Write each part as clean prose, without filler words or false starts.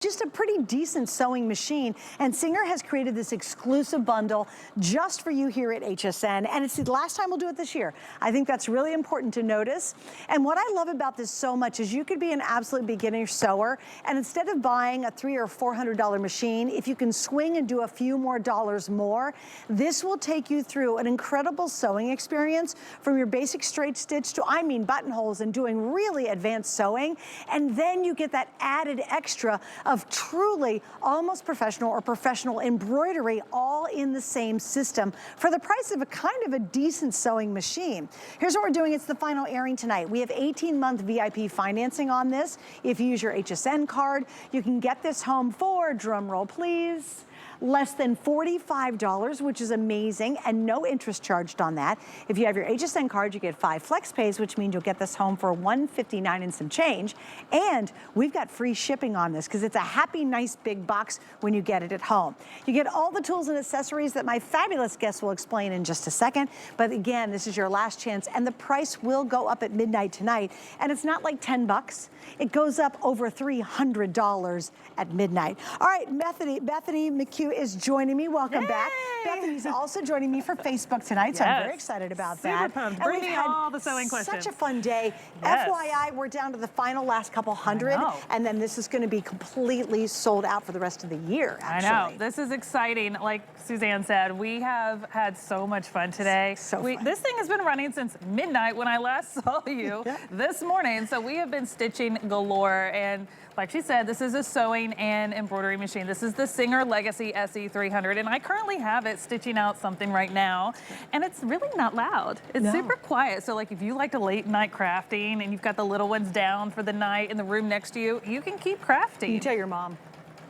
Just a pretty decent sewing machine, and Singer has created this exclusive bundle just for you here at HSN, and it's the last time we'll do it this year. I think that's really important to notice, and what I love about this so much is you could be an absolute beginner sewer, and instead of buying a $300 or $400 machine, if you can swing and do a few more dollars more, this will take you through an incredible sewing experience from your basic straight stitch to, I mean, buttonholes and doing really advanced sewing, and then you get that added extra of truly almost professional or professional embroidery all in the same system for the price of a kind of a decent sewing machine. Here's what we're doing. It's the final airing tonight. We have 18-month VIP financing on this. If you use your HSN card, you can get this home for, drum roll please, less than $45, which is amazing, and no interest charged on that. If you have your HSN card, you get 5 flex pays, which means you'll get this home for $159 and some change. And we've got free shipping on this because it's a happy, nice big box when you get it at home. You get all the tools and accessories that my fabulous guests will explain in just a second. But again, this is your last chance, and the price will go up at midnight tonight. And it's not like 10 bucks. It goes up over $300 at midnight. All right, Bethany McHugh is joining me. Welcome back. Bethany's also joining me for Facebook tonight, so I'm very excited about that. Super pumped. Bring me all the sewing questions. Such a fun day. FYI, we're down to the final last couple hundred, and then this is going to be completely sold out for the rest of the year, actually. I know. This is exciting. Like Suzanne said, we have had so much fun today. This thing has been running since midnight when I last saw you this morning, so we have been stitching galore, and like she said, this is a sewing and embroidery machine. This is the Singer Legacy SE300, and I currently have it stitching out something right now, and it's really not loud. It's super quiet, so like if you like to late night crafting and you've got the little ones down for the night in the room next to you, you can keep crafting. You tell your mom.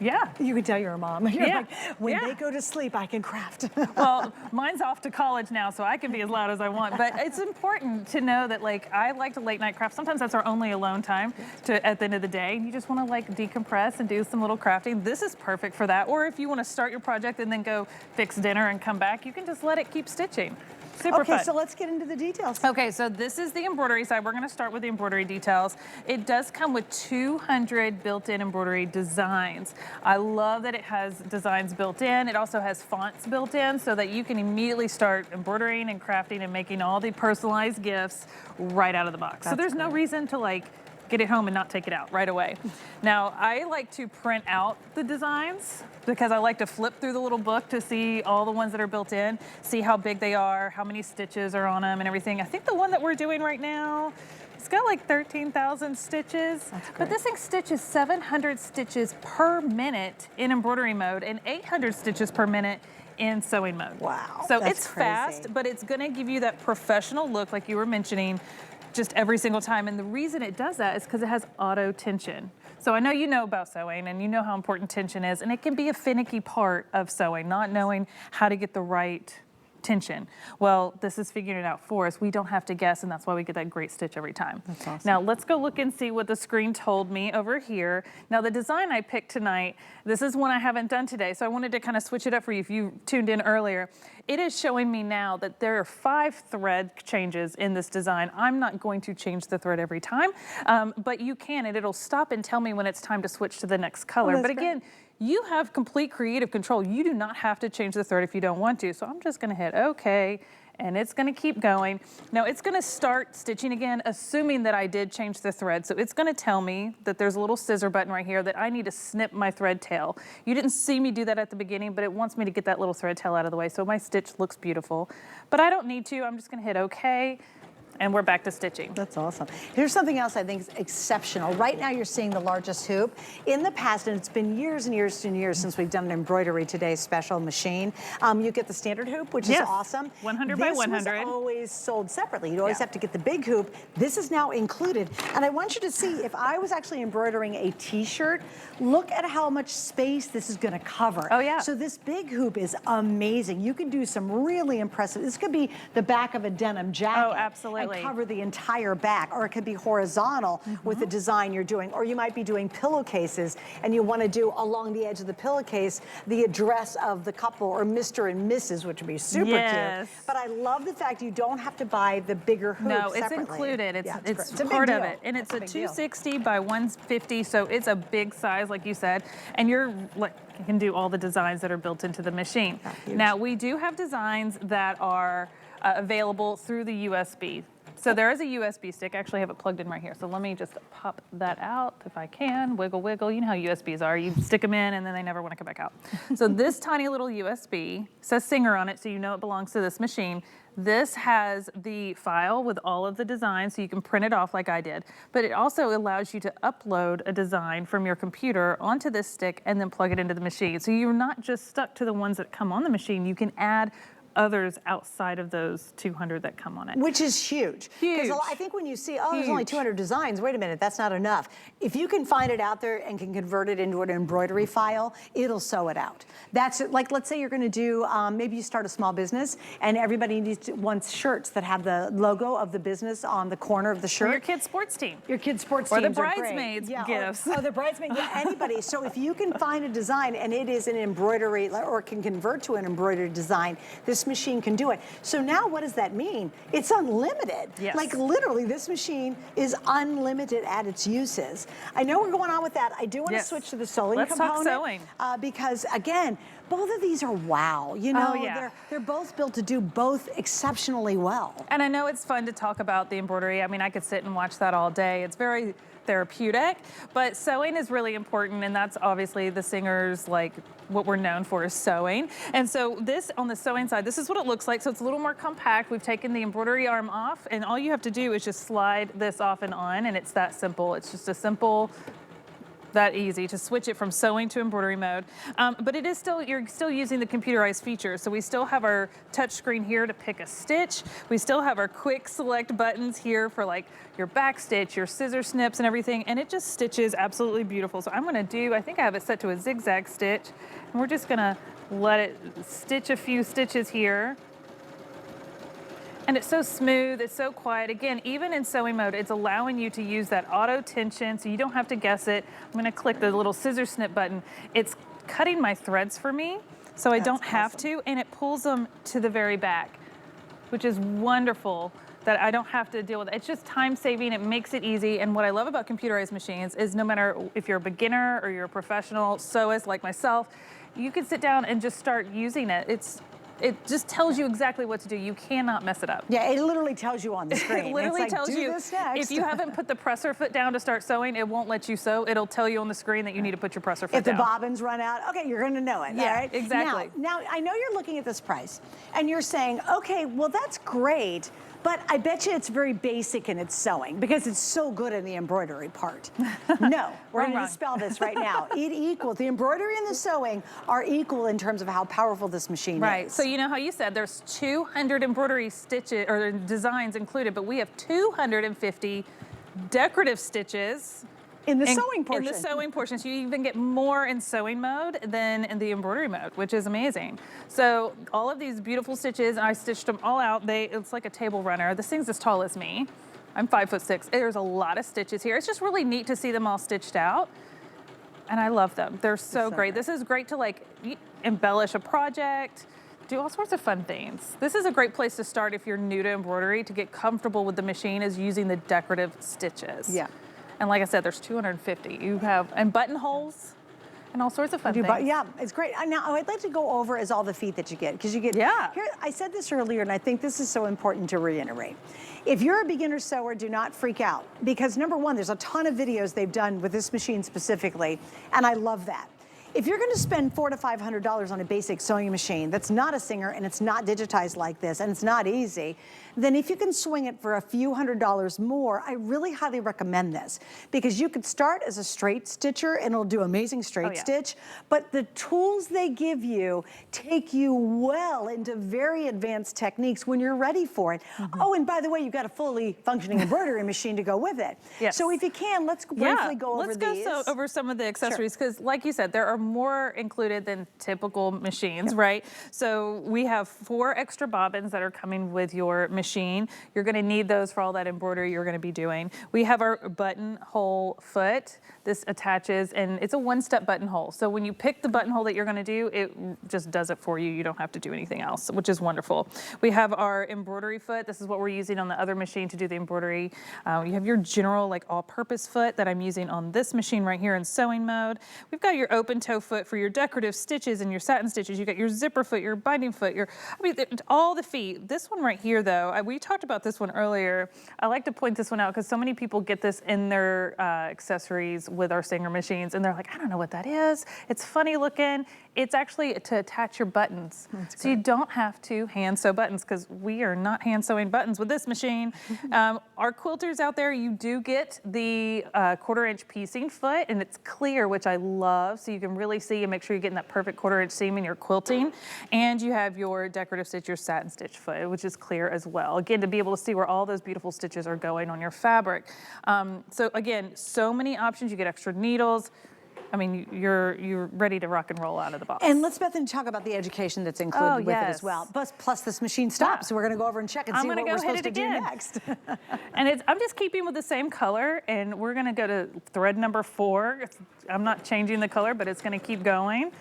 Yeah. You can tell your mom. You're like, when they go to sleep, I can craft. Well, mine's off to college now, so I can be as loud as I want. But it's important to know that, like, I like to late night craft. Sometimes that's our only alone time at the end of the day. You just want to, like, decompress and do some little crafting. This is perfect for that. Or if you want to start your project and then go fix dinner and come back, you can just let it keep stitching. Super fun. So let's get into the details. Okay, so this is the embroidery side. We're going to start with the embroidery details. It does come with 200 built-in embroidery designs. I love that it has designs built in. It also has fonts built in so that you can immediately start embroidering and crafting and making all the personalized gifts right out of the box. So there's no reason to like get it home and not take it out right away. Now, I like to print out the designs because I like to flip through the little book to see all the ones that are built in, see how big they are, how many stitches are on them and everything. I think the one that we're doing right now, it's got like 13,000 stitches, but this thing stitches 700 stitches per minute in embroidery mode and 800 stitches per minute in sewing mode. Wow. So it's fast, but it's gonna give you that professional look like you were mentioning just every single time. And the reason it does that is because it has auto tension. So I know you know about sewing and you know how important tension is, and it can be a finicky part of sewing, not knowing how to get the right tension. Well, this is figuring it out for us. We don't have to guess, and that's why we get that great stitch every time. That's awesome. Now let's go look and see what the screen told me over here. Now the design I picked tonight, this is one I haven't done today, so I wanted to kind of switch it up for you if you tuned in earlier. It is showing me now that there are 5 thread changes in this design. I'm not going to change the thread every time, but you can, and it'll stop and tell me when it's time to switch to the next color. But again, you have complete creative control. You do not have to change the thread if you don't want to. So I'm just gonna hit OK, and it's gonna keep going. Now it's gonna start stitching again, assuming that I did change the thread. So it's gonna tell me that there's a little scissor button right here that I need to snip my thread tail. You didn't see me do that at the beginning, but it wants me to get that little thread tail out of the way. So my stitch looks beautiful, but I don't need to. I'm just gonna hit OK. And we're back to stitching. That's awesome. Here's something else I think is exceptional. Right now you're seeing the largest hoop. In the past, and it's been years and years and years since we've done an Embroidery Today special machine, you get the standard hoop, which is awesome. 100 by 100. This was always sold separately. You'd always have to get the big hoop. This is now included. And I want you to see, if I was actually embroidering a t-shirt, look at how much space this is gonna cover. Oh yeah. So this big hoop is amazing. You can do some really impressive, this could be the back of a denim jacket. Oh, absolutely. Absolutely. cover the entire back, or it could be horizontal with the design you're doing, or you might be doing pillowcases and you want to do along the edge of the pillowcase the address of the couple, or Mr. and Mrs., which would be super cute. But I love the fact you don't have to buy the bigger hoop separately. separately. It's included. It's a part big of deal. it. And it's a big deal. 260 by 150, so it's a big size, like you said. And you can do all the designs that are built into the machine. Now, we do have designs that are available through the USB. So there is a USB stick. I actually have it plugged in right here. So let me just pop that out if I can. Wiggle, wiggle. You know how USBs are. You stick them in and then they never want to come back out. So this tiny little USB says Singer on it, so you know it belongs to this machine. This has the file with all of the designs, so you can print it off like I did. But it also allows you to upload a design from your computer onto this stick and then plug it into the machine. So you're not just stuck to the ones that come on the machine. You can add others outside of those 200 that come on it. Which is huge. Huge. I think when you see, oh, there's only 200 designs, wait a minute, that's not enough. If you can find it out there and can convert it into an embroidery file, it'll sew it out. That's it. Like, let's say you're gonna do, maybe you start a small business and everybody wants shirts that have the logo of the business on the corner of the shirt. Or your kid's sports team. Your kid's sports team. teams Or the are great. bridesmaids gifts. Or the bridesmaid, anybody. So if you can find a design and it is an embroidery, or can convert to an embroidery design, this machine can do it. So now what does that mean? It's unlimited. Yes. Like literally this machine is unlimited at its uses. I know we're going on with that. I do want to switch to the sewing component. Let's talk sewing. Because again, both of these are wow. You know, they're both built to do both exceptionally well. And I know it's fun to talk about the embroidery. I mean, I could sit and watch that all day. It's very therapeutic, but sewing is really important, and that's obviously the Singer's, like, what we're known for is sewing. And so this, on the sewing side, this is what it looks like. So it's a little more compact. We've taken the embroidery arm off, and all you have to do is just slide this off and on, and it's that simple. It's just a simple, that easy to switch it from sewing to embroidery mode. But it is still, you're still using the computerized features. So we still have our touch screen here to pick a stitch. We still have our quick select buttons here for like your back stitch, your scissor snips and everything. And it just stitches absolutely beautiful. So I'm gonna do, I think I have it set to a zigzag stitch. And we're just gonna let it stitch a few stitches here. And it's so smooth, it's so quiet. Again, even in sewing mode, it's allowing you to use that auto tension so you don't have to guess it. I'm gonna click the little scissor snip button. It's cutting my threads for me, so I don't have to, and it pulls them to the very back, which is wonderful that I don't have to deal with it. It's just time saving, it makes it easy. And what I love about computerized machines is no matter if you're a beginner or you're a professional sewist like myself, you can sit down and just start using it. It just tells you exactly what to do. You cannot mess it up. Yeah, it literally tells you on the screen. It literally tells you, if you haven't put the presser foot down to start sewing, it won't let you sew. It'll tell you on the screen that you need to put your presser foot down. If the bobbins run out, okay, you're gonna know it, yeah, all right? Exactly. Now, I know you're looking at this price, and you're saying, okay, well, that's great, but I bet you it's very basic in its sewing because it's so good in the embroidery part. No, we're going to dispel this right now. The embroidery and the sewing are equal in terms of how powerful this machine is. Right, so you know how you said there's 200 embroidery stitches or designs included, but we have 250 decorative stitches. In the sewing portion. In the sewing portion. So you even get more in sewing mode than in the embroidery mode, which is amazing. So all of these beautiful stitches, I stitched them all out. It's like a table runner. This thing's as tall as me. I'm 5'6". There's a lot of stitches here. It's just really neat to see them all stitched out. And I love them. They're so great. This is great to like embellish a project, do all sorts of fun things. This is a great place to start if you're new to embroidery, to get comfortable with the machine, is using the decorative stitches. Yeah. And like I said, there's 250. You have, and buttonholes and all sorts of fun things. Yeah, it's great. Now, I'd like to go over is all the feet that you get, because you get, here, I said this earlier, and I think this is so important to reiterate. If you're a beginner sewer, do not freak out, because number one, there's a ton of videos they've done with this machine specifically, and I love that. If you're gonna spend $400 to $500 on a basic sewing machine that's not a Singer and it's not digitized like this and it's not easy, then if you can swing it for a few $100s more, I really highly recommend this, because you could start as a straight stitcher and it'll do amazing straight stitch, but the tools they give you take you well into very advanced techniques when you're ready for it. Oh, and by the way, you've got a fully functioning embroidery machine to go with it. So if you can, let's briefly go over these. Let's go over some of the accessories, because like you said, there are more included than typical machines, right? So we have 4 extra bobbins that are coming with your machine. You're gonna need those for all that embroidery you're gonna be doing. We have our buttonhole foot. This attaches, and it's a one-step buttonhole. So when you pick the buttonhole that you're gonna do, it just does it for you. You don't have to do anything else, which is wonderful. We have our embroidery foot. This is what we're using on the other machine to do the embroidery. You have your general, like, all-purpose foot that I'm using on this machine right here in sewing mode. We've got your open toe foot for your decorative stitches and your satin stitches. You got your zipper foot, your binding foot, all the feet. This one right here, though, we talked about this one earlier. I like to point this one out because so many people get this in their accessories with our Singer machines, and they're like, I don't know what that is. It's funny looking. It's actually to attach your buttons. So you don't have to hand sew buttons, because we are not hand sewing buttons with this machine. Our quilters out there, you do get the 1/4-inch piecing foot, and it's clear, which I love, so you can really see and make sure you're getting that perfect 1/4-inch seam in your quilting. And you have your decorative stitch, your satin stitch foot, which is clear as well. Again, to be able to see where all those beautiful stitches are going on your fabric. So again, so many options. You get extra needles. I mean, you're ready to rock and roll out of the box. And let's, Bethany, talk about the education that's included with it as well. Plus this machine stops, so we're going to go over and check and see what we're supposed to do next. And I'm just keeping with the same color, and we're going to go to thread number 4. I'm not changing the color, but it's going to keep going.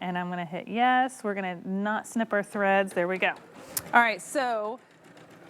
And I'm going to hit yes. We're going to not snip our threads. There we go. All right, so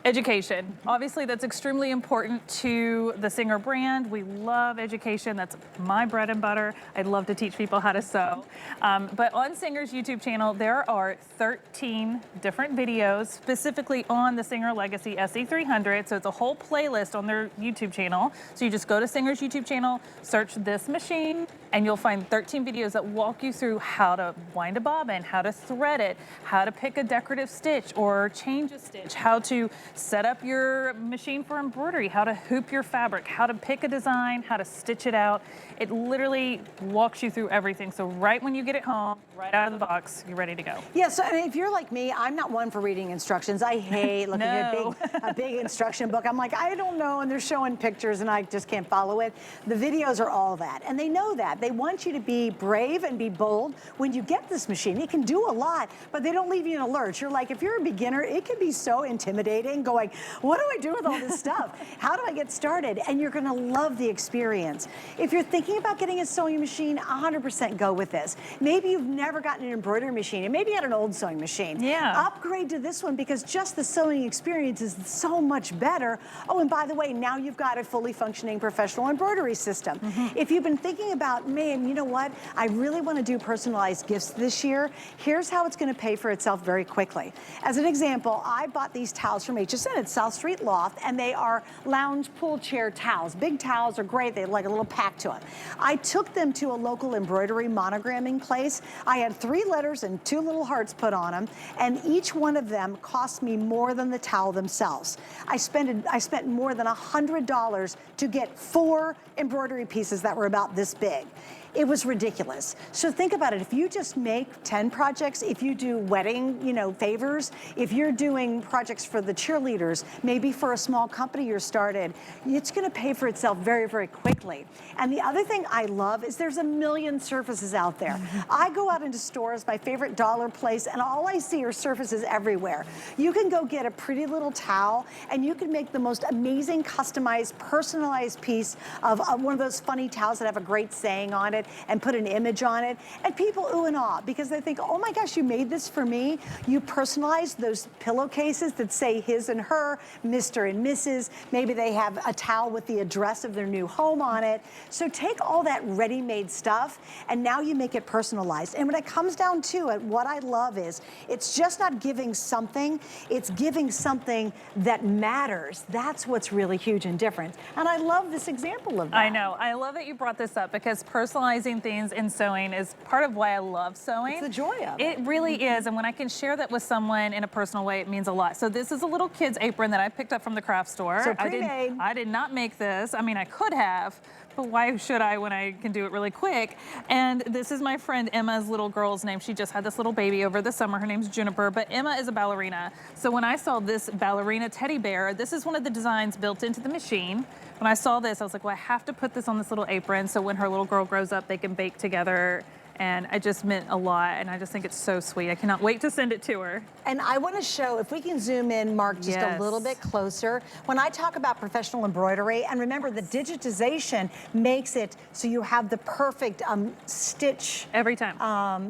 education. Obviously, that's extremely important to the Singer brand. We love education. That's my bread and butter. I'd love to teach people how to sew. But on Singer's YouTube channel, there are 13 different videos specifically on the Singer Legacy SE300. So it's a whole playlist on their YouTube channel. So you just go to Singer's YouTube channel, search this machine, and you'll find 13 videos that walk you through how to wind a bobbin, how to thread it, how to pick a decorative stitch or change a stitch, how to set up your machine for embroidery, how to hoop your fabric, how to pick a design, how to stitch it out. It literally walks you through everything. So right when you get it home, right out of the box, you're ready to go. Yeah, so if you're like me, I'm not one for reading instructions. I hate looking at a big instruction book. I'm like, I don't know, and they're showing pictures and I just can't follow it. The videos are all that, and they know that. They want you to be brave and be bold when you get this machine. It can do a lot, but they don't leave you in a lurch. You're like, if you're a beginner, it can be so intimidating going, what do I do with all this stuff? How do I get started? And you're gonna love the experience. If you're thinking about getting a sewing machine, 100% go with this. Maybe you've never gotten an embroidery machine, and maybe you had an old sewing machine. Yeah. Upgrade to this one because just the sewing experience is so much better. Oh, and by the way, now you've got a fully functioning professional embroidery system. If you've been thinking about, man, you know what? I really want to do personalized gifts this year. Here's how it's going to pay for itself very quickly. As an example, I bought these towels from HSN at South Street Loft, and they are lounge pool chair towels. Big towels are great. They have like a little pack to them. I took them to a local embroidery monogramming place. I had 3 letters and 2 little hearts put on them, and each one of them cost me more than the towel themselves. I spent more than $100 to get 4 embroidery pieces that were about this big. It was ridiculous. So think about it. If you just make 10 projects, if you do wedding, favors, if you're doing projects for the cheerleaders, maybe for a small company you're started, it's gonna pay for itself very, very quickly. And the other thing I love is there's a million surfaces out there. I go out into stores, my favorite dollar place, and all I see are surfaces everywhere. You can go get a pretty little towel, and you can make the most amazing, customized, personalized piece of one of those funny towels that have a great saying on it, and put an image on it, and people ooh and ah because they think, oh my gosh, you made this for me. You personalized those pillowcases that say his and her, Mr. and Mrs. Maybe they have a towel with the address of their new home on it. So take all that ready-made stuff, and now you make it personalized. And when it comes down to it, what I love is it's just not giving something, it's giving something that matters. That's what's really huge and different. And I love this example of that. I know. I love that you brought this up because personalizing things in sewing is part of why I love sewing. It's the joy of it. It really is, and when I can share that with someone in a personal way, it means a lot. So this is a little kid's apron that I picked up from the craft store. So pre-made. I did not make this. I mean, I could have, but why should I when I can do it really quick? And this is my friend Emma's little girl's name. She just had this little baby over the summer. Her name's Juniper, but Emma is a ballerina. So when I saw this ballerina teddy bear, this is one of the designs built into the machine. When I saw this, I was like, well, I have to put this on this little apron so when her little girl grows up, they can bake together and it just meant a lot, and I just think it's so sweet. I cannot wait to send it to her. And I want to show, if we can zoom in, Mark, just a little bit closer. When I talk about professional embroidery, and remember the digitization makes it so you have the perfect stitch. Every time.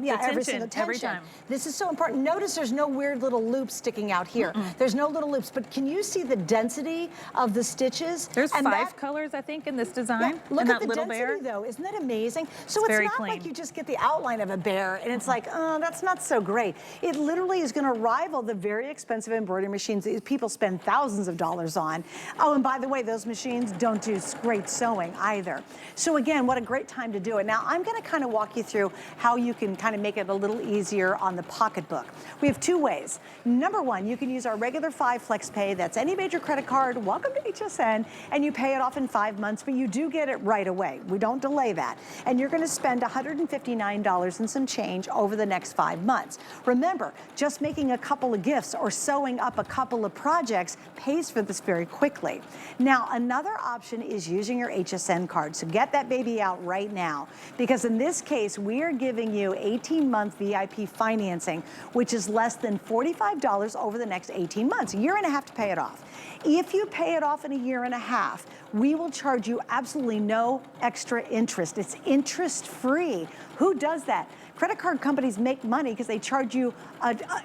Yeah, every single tension. Every time. This is so important. Notice there's no weird little loops sticking out here. There's no little loops, but can you see the density of the stitches? There's 5 colors, I think, in this design. Yeah, look and at that the little density, bear. though. Isn't that amazing? So it's not clean. like you just get the outline of a bear, and it's like, oh, that's not so great. It literally is going to rival the very expensive embroidery machines that people spend thousands of dollars on. Oh, and by the way, those machines don't do great sewing either. So again, what a great time to do it. Now, I'm going to kind of walk you through how you can kind of make it a little easier on the pocketbook. We have 2 ways. Number 1, you can use our regular 5 flex pay. That's any major credit card. Welcome to HSN. And you pay it off in 5 months, but you do get it right away. We don't delay that. And you're going to spend $159 and some change over the next 5 months. Remember, just making a couple of gifts or sewing up a couple of projects pays for this very quickly. Now, another option is using your HSN card. So get that baby out right now, because in this case, we are giving you 18-month VIP financing, which is less than $45 over the next 18 months, a year and a half to pay it off. If you pay it off in a year and a half, we will charge you absolutely no extra interest. It's interest-free. Who does that? Credit card companies make money because they charge you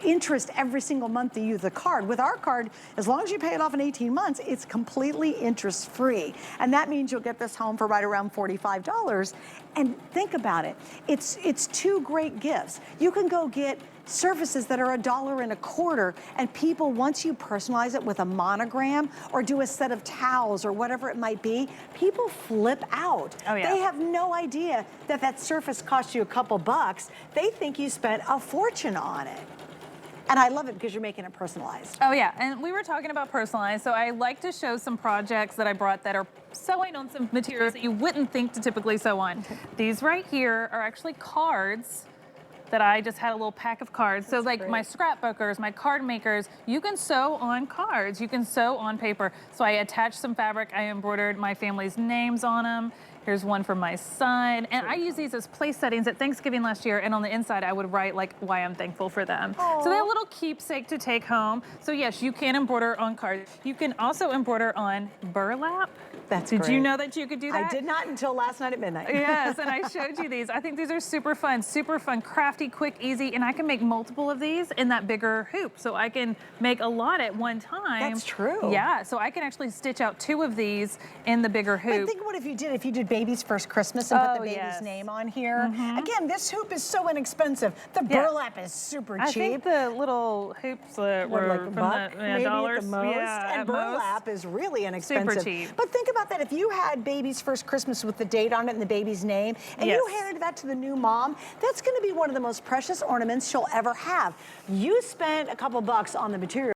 interest every single month to use the card. With our card, as long as you pay it off in 18 months, it's completely interest-free. And that means you'll get this home for right around $45. And think about it. It's 2 great gifts. You can go get surfaces that are $1.25, and people, once you personalize it with a monogram or do a set of towels or whatever it might be, people flip out. Oh, yeah. They have no idea that that surface cost you a couple bucks. They think you spent a fortune on it. And I love it because you're making it personalized. Oh yeah, and we were talking about personalized, so I like to show some projects that I brought that are sewing on some materials that you wouldn't think to typically sew on. These right here are actually cards that I just had a little pack of cards. So like my scrapbookers, my card makers, you can sew on cards, you can sew on paper. So I attached some fabric, I embroidered my family's names on them. Here's one for my son. And I use these as place settings at Thanksgiving last year, and on the inside I would write like why I'm thankful for them. Aww. So they're a little keepsake to take home. So yes, you can embroider on cards. You can also embroider on burlap. Did you know that you could do that? I did not until last night at midnight. Yes, and I showed you these. I think these are super fun, crafty, quick, easy, and I can make multiple of these in that bigger hoop. So I can make a lot at one time. That's true. Yeah, so I can actually stitch out 2 of these in the bigger hoop. But think what if you did baby's first Christmas and put the baby's name on here. Again, this hoop is so inexpensive. The burlap is super cheap. I think the little hoops were like a from buck, maybe dollars. at the most. Yeah, and burlap is really inexpensive. Super cheap. But think about that. If you had baby's first Christmas with the date on it and the baby's name, and you handed that to the new mom, that's going to be one of the most precious ornaments she'll ever have. You spent a couple bucks on the material.